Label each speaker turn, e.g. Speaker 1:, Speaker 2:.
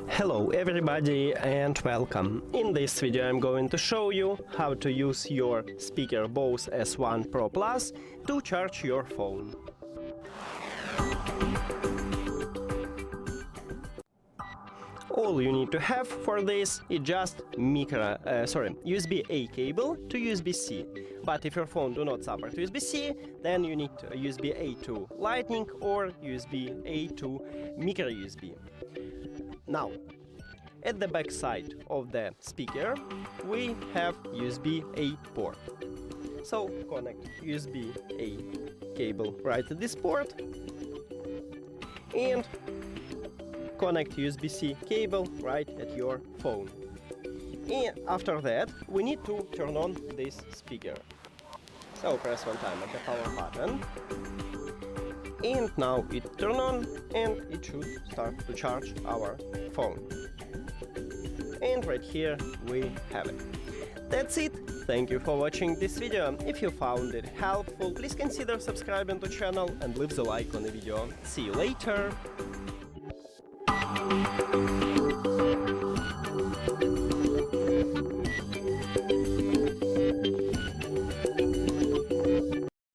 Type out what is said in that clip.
Speaker 1: Hello everybody and welcome. In this video I'm going to show you how to use your speaker BOSE S1 Pro Plus to charge your phone. All you need to have for this is just USB-A cable to USB-C. But if your phone do not support USB-C, then you need USB-A to Lightning or USB-A to micro USB. Now, at the back side of the speaker, we have USB-A port. So connect USB-A cable right at this port and connect USB-C cable right at your phone. And after that, we need to turn on this speaker. So press one time at the power button. And now it turn on and it should start to charge our phone. And right here we have it. That's it. Thank you for watching this video. If you found it helpful, please consider subscribing to the channel and leave the like on the video. See you later.